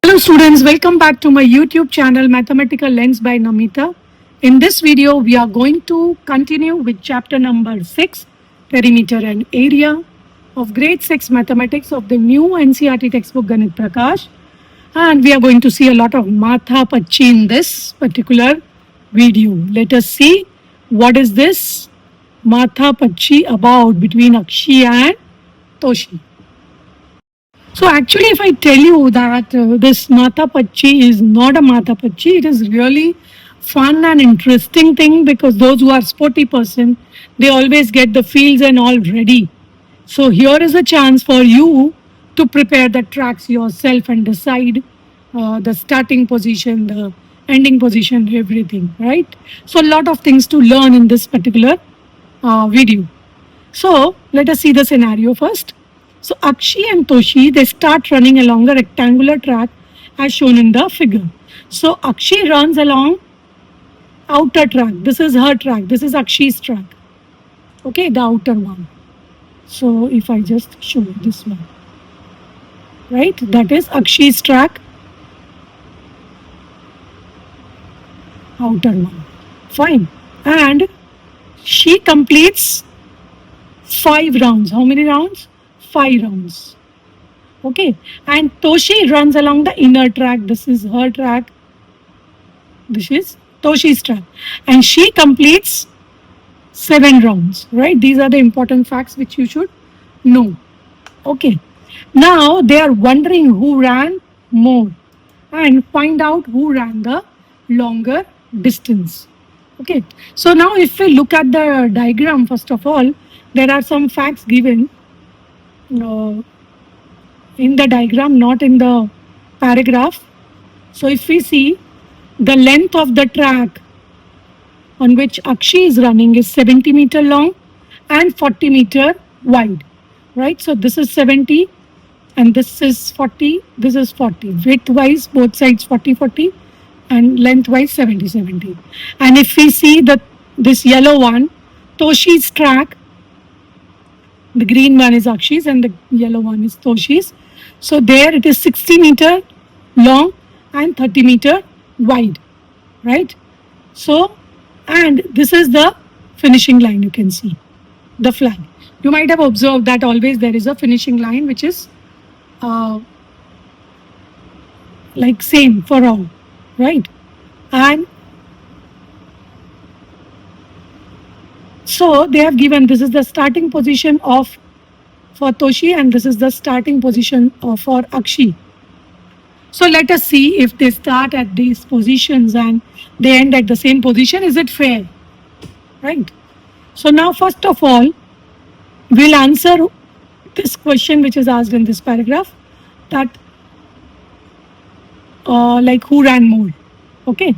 Hello students, welcome back to my YouTube channel Mathematical Lens by Namita. In this video, we are going to continue with chapter number 6, Perimeter and Area of grade 6 Mathematics of the new NCERT textbook Ganit Prakash. And we are going to see a lot of Matha Pachi in this particular video. Let us see what is this Matha Pachi about between Akshi and Toshi. So actually, if I tell you that this Matha Pachi is not a Matha Pachi, it is really fun and interesting thing because those who are sporty person, they always get the fields and all ready. So here is a chance for you to prepare the tracks yourself and decide the starting position, the ending position, everything, right? So a lot of things to learn in this particular video. So let us see the scenario first. So Akshi and Toshi, they start running along a rectangular track as shown in the figure. So Akshi runs along outer track. This is her track. This is Akshi's track. Okay, the outer one. So if I just show you this one, right? That is Akshi's track. Outer one. Fine. And she completes 5 rounds. How many rounds? 5 rounds. Okay, and Toshi runs along the inner track. This is her track. This is Toshi's track, and she completes 7 rounds. Right? These are the important facts which you should know. Okay. Now they are wondering who ran more, and find out who ran the longer distance. Okay. So now if we look at the diagram, first of all, there are some facts given. In the diagram, not in the paragraph. So if we see, the length of the track on which Akshi is running is 70 meter long and 40 meter wide, right? So this is 70 and this is 40, this is 40. Width wise, both sides 40 and length wise 70. And if we see this yellow one, Toshi's track, the green one is Akshi's and the yellow one is Toshi's. So there it is 60 meter long and 30 meter wide, right? So, and this is the finishing line, you can see, the flag. You might have observed that always there is a finishing line which is like same for all, right? And so they have given, this is the starting position for Toshi and this is the starting position for Akshi. So let us see if they start at these positions and they end at the same position. Is it fair? Right. So now first of all, we'll answer this question which is asked in this paragraph, that like who ran more? Okay.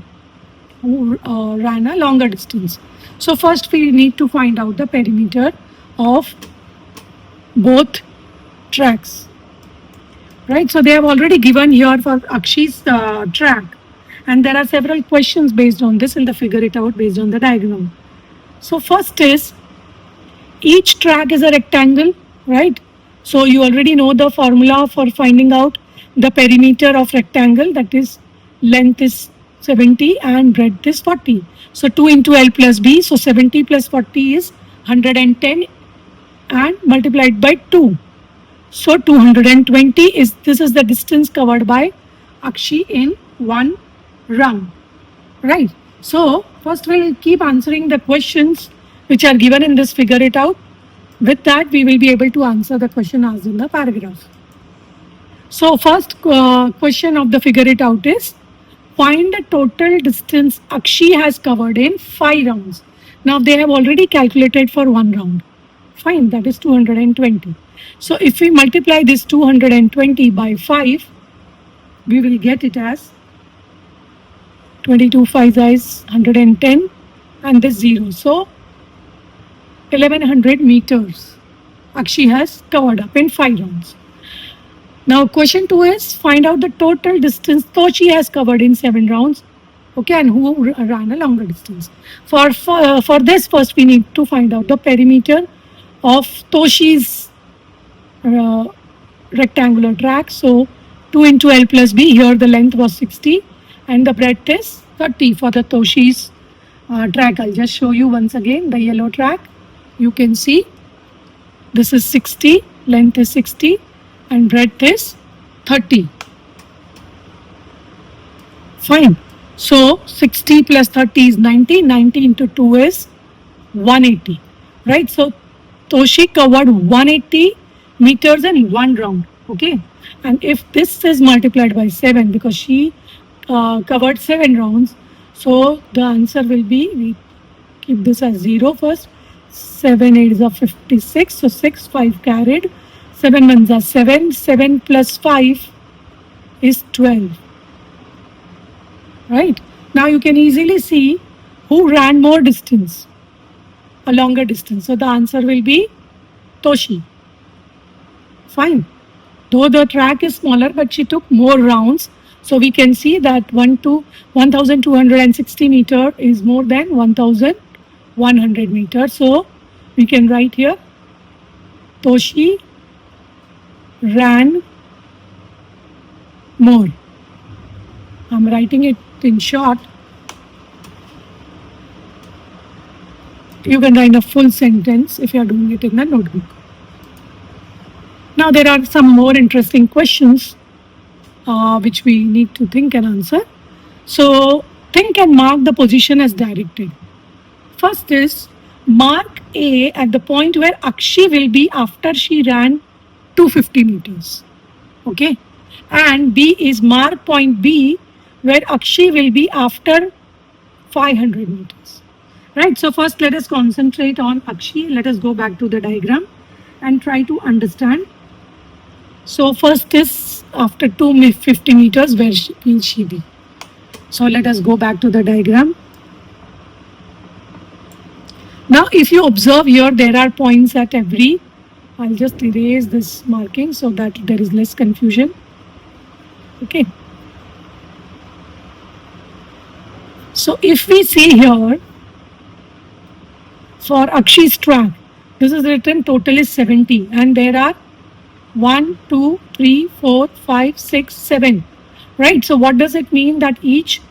Who ran a longer distance. So first we need to find out the perimeter of both tracks, right? So they have already given here for Akshi's track, and there are several questions based on this, and they figure it out based on the diagram. So first is, each track is a rectangle, right? So you already know the formula for finding out the perimeter of rectangle, that is length is 70 and breadth is 40. So 2 into L plus B, so 70 plus 40 is 110 and multiplied by 2. So 220 is, this is the distance covered by Akshi in 1 round, right? So first we'll keep answering the questions which are given in this figure it out. With that we will be able to answer the question asked in the paragraph. So first question of the figure it out is, find the total distance Akshi has covered in 5 rounds. Now they have already calculated for 1 round. Fine, that is 220. So if we multiply this 220 by 5, we will get it as 22 5 is 110 and this 0. So 1100 meters Akshi has covered up in 5 rounds. Now question 2 is, find out the total distance Toshi has covered in 7 rounds. Okay, and who ran a longer distance. For this, first we need to find out the perimeter of Toshi's rectangular track. So 2 into L plus B. Here the length was 60 and the breadth is 30 for the Toshi's track. I'll just show you once again the yellow track. You can see this is 60, length is 60 and breadth is 30. Fine. So 60 plus 30 is 90. 90 into 2 is 180. Right? So Toshi covered 180 meters in one round. Okay. And if this is multiplied by 7, because she covered 7 rounds, so the answer will be, we keep this as 0 first. 7 8s are 56. So 6, 5 carried. 7 1s are 7. 7 plus 5 is 12. Right? Now you can easily see who ran more distance, a longer distance. So the answer will be Toshi. Fine. Though the track is smaller, but she took more rounds. So we can see that 1260 meter is more than 1100 meters. So we can write here Toshi ran more. I'm writing it in short. You can write a full sentence if you are doing it in a notebook. Now there are some more interesting questions which we need to think and answer. So think and mark the position as directed. First is mark A at the point where Akshi will be after she ran 250 meters. Okay. And B is mark point B where Akshi will be after 500 meters. Right. So first let us concentrate on Akshi. Let us go back to the diagram and try to understand. So first is after 250 meters, where will she be? So let us go back to the diagram. Now if you observe here, there are points at every, I'll just erase this marking so that there is less confusion. Okay. So if we see here, for Akshi's track, this is written total is 70 and there are 1, 2, 3, 4, 5, 6, 7. Right? So what does it mean? That each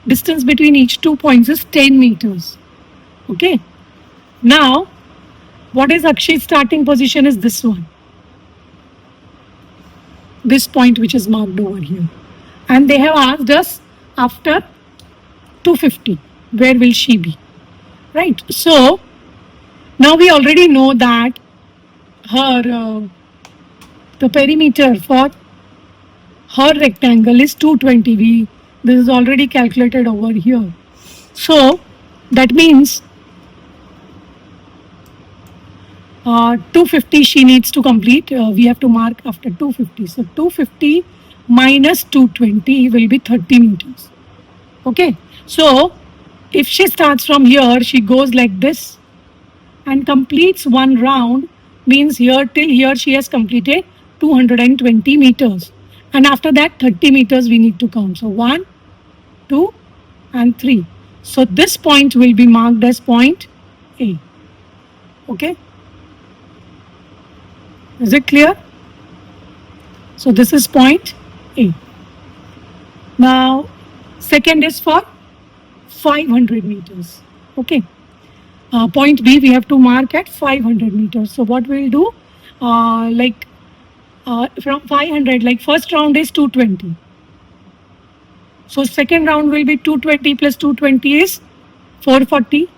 distance between each 2 points is 10 meters. Okay. Now, what is Akshi's starting position is this one. This point which is marked over here. And they have asked us after 250, where will she be? Right. So, now we already know that her the perimeter for her rectangle is 220. This is already calculated over here. So that means 250 she needs to complete. We have to mark after 250. So 250 minus 220 will be 30 meters. Okay. So if she starts from here, she goes like this and completes one round, means here till here she has completed 220 meters. And after that 30 meters we need to count. So 1, 2 and 3. So this point will be marked as point A. Okay. Is it clear? So this is point A. Now second is for 500 meters. Okay. Point B we have to mark at 500 meters. So what we'll do, from 500, like first round is 220. So second round will be 220 plus 220 is 440.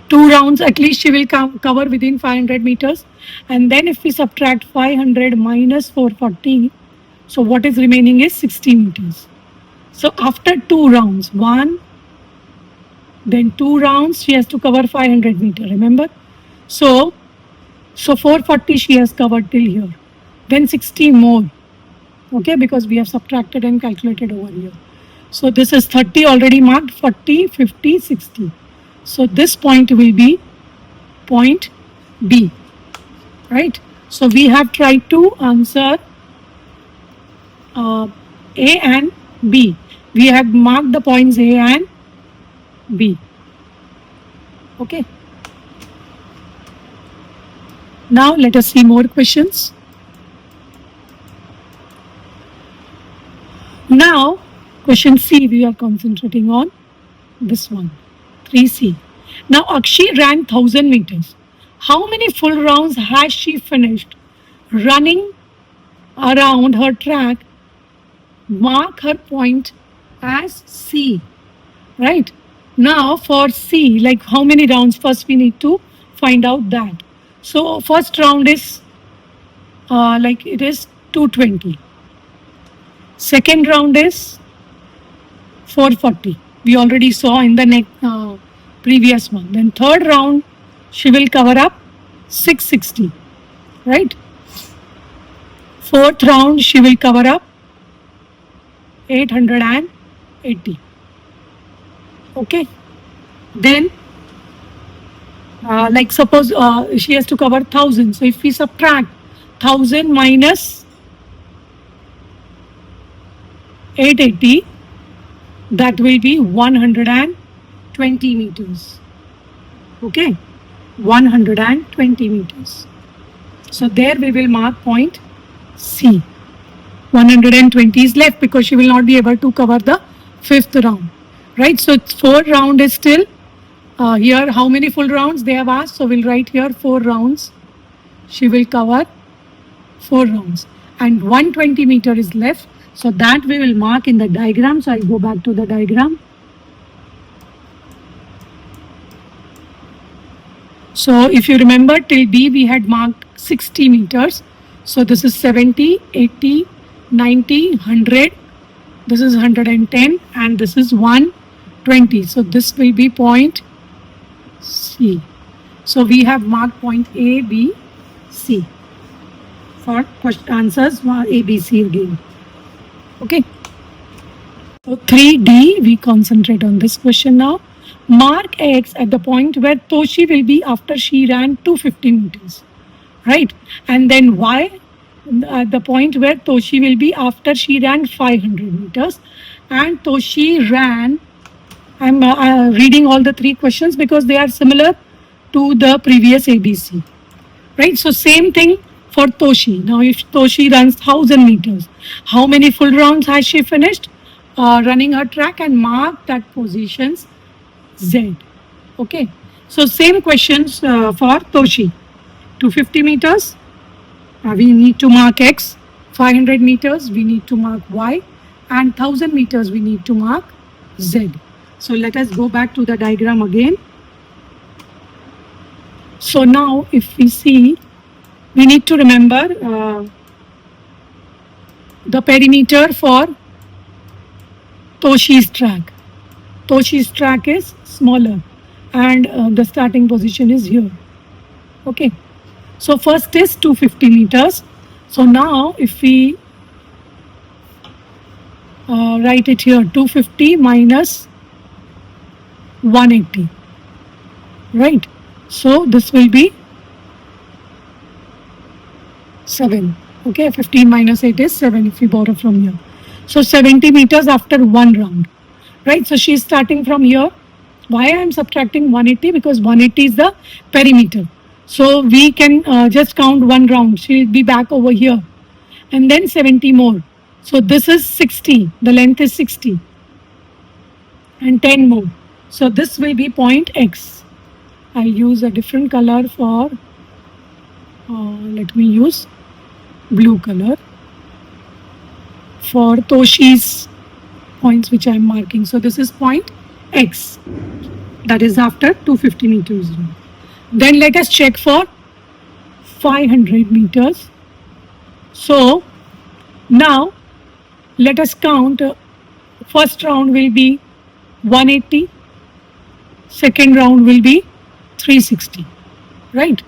2 rounds at least she will cover within 500 meters. And then if we subtract 500 minus 440, so what is remaining is 60 meters. So after 2 rounds, 1, then 2 rounds, she has to cover 500 meters, remember? So 440 she has covered till here. Then 60 more, okay, because we have subtracted and calculated over here. So this is 30 already marked, 40, 50, 60. So this point will be point B, right? So we have tried to answer A and B. We have marked the points A and B. Okay. Now let us see more questions. Now, question C, we are concentrating on this one, 3C. Now, Akshi ran 1000 meters. How many full rounds has she finished running around her track? Mark her point as C, right? Now, for C, like how many rounds? First, we need to find out that. So, first round is like it is 220. Second round is 440. We already saw in the previous one. Then third round, she will cover up 660, right? Fourth round, she will cover up 880. Okay. Then, like suppose she has to cover 1000. So if we subtract 1000 minus 880, that will be 120 meters. Okay, 120 meters. So there we will mark point C. 120 is left because she will not be able to cover the fifth round, right? So fourth round is still here. How many full rounds they have asked? So we'll write here 4 rounds. She will cover 4 rounds, and 120 meter is left. So that we will mark in the diagram. So I'll go back to the diagram. So if you remember, till B we had marked 60 meters. So this is 70, 80, 90, 100. This is 110 and this is 120. So this will be point C. So we have marked point A, B, C. For answers A, B, C again. Okay. So 3D, we concentrate on this question now. Mark X at the point where Toshi will be after she ran 250 meters, right? And then Y at the point where Toshi will be after she ran 500 meters. And Toshi ran, I'm reading all the 3 questions because they are similar to the previous ABC, right? So same thing for Toshi. Now if Toshi runs 1000 meters, how many full rounds has she finished running her track, and mark that positions Z. Okay, so same questions for Toshi. 250 meters, we need to mark X. 500 meters, we need to mark Y. And 1000 meters, we need to mark Z. So let us go back to the diagram again. So now if we see, we need to remember the perimeter for Toshi's track. Toshi's track is smaller and the starting position is here. Okay. So first is 250 meters. So now if we write it here, 250 minus 180, right? So this will be 7. Okay, 15 minus 8 is 7 if we borrow from here. So 70 meters after 1 round, right? So she is starting from here. Why I am subtracting 180? Because 180 is the perimeter. So we can just count 1 round. She will be back over here. And then 70 more. So this is 60. The length is 60. And 10 more. So this will be point X. I'll use a different color for, let me use blue color for Toshi's points which I am marking. So this is point X. That is after 250 meters. Then let us check for 500 meters. So now let us count. First round will be 180. Second round will be 360. Right?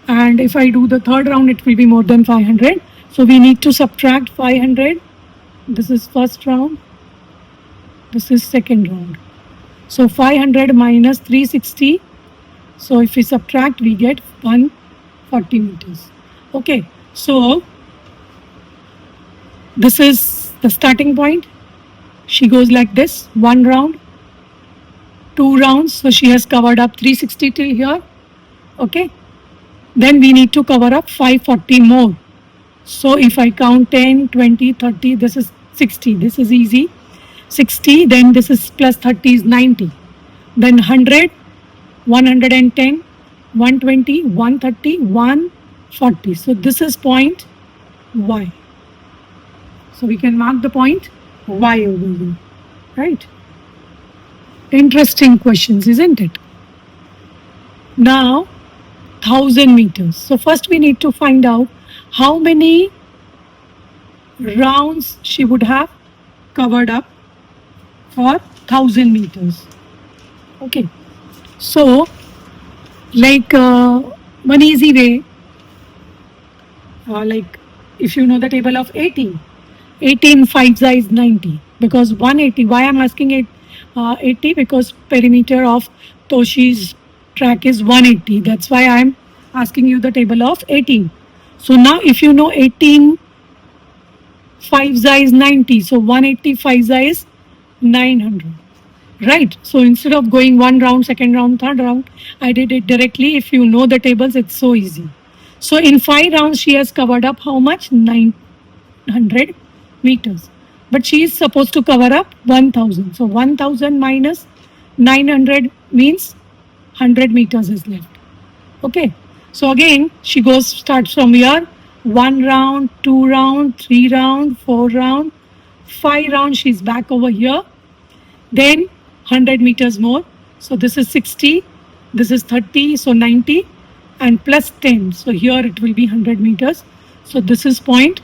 And if I do the third round, it will be more than 500. So we need to subtract 500. This is first round. This is second round. So 500 minus 360. So if we subtract, we get 140 meters. Okay. So this is the starting point. She goes like this. 1 round. 2 rounds. So she has covered up 360 till here. Okay. Then we need to cover up 540 more. So if I count 10, 20, 30, this is 60. This is easy. 60, then this is plus 30 is 90. Then 100, 110, 120, 130, 140. So this is point Y. So we can mark the point Y over here, right? Interesting questions, isn't it? Now, 1000 meters. So first we need to find out how many rounds she would have covered up for 1000 meters. Okay. So, like one easy way, like if you know the table of 18, 18 5 is 90, because 180, why I'm asking it 80, because perimeter of Toshi's track is 180. That's why I'm asking you the table of 18. So now if you know 18 5 is 90, so 180 5 is 900. Right. So instead of going one round, second round, third round, I did it directly. If you know the tables, it's so easy. So in 5 rounds, she has covered up how much? 900 meters. But she is supposed to cover up 1000. So 1000 minus 900 means 100 meters is left. Okay. So again, she starts from here. 1 round, 2 round, 3 round, 4 round, 5 round. She's back over here. Then 100 meters more. So this is 60, this is 30, so 90, and plus 10. So here it will be 100 meters. So this is point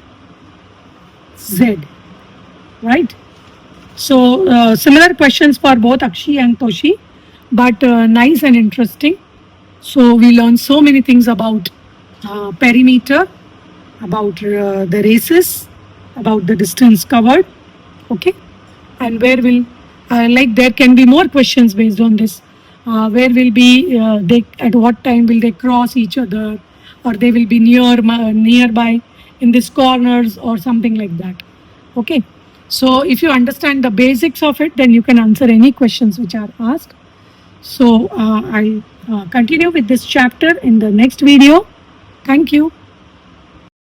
Z, right? So similar questions for both Akshi and Toshi, but nice and interesting. So we learned so many things about perimeter, about the races, about the distance covered, okay? And where will like there can be more questions based on this. Where will be they at what time will they cross each other, or they will be nearby in these corners or something like that. Okay. So if you understand the basics of it, then you can answer any questions which are asked. So I'll continue with this chapter in the next video. Thank you.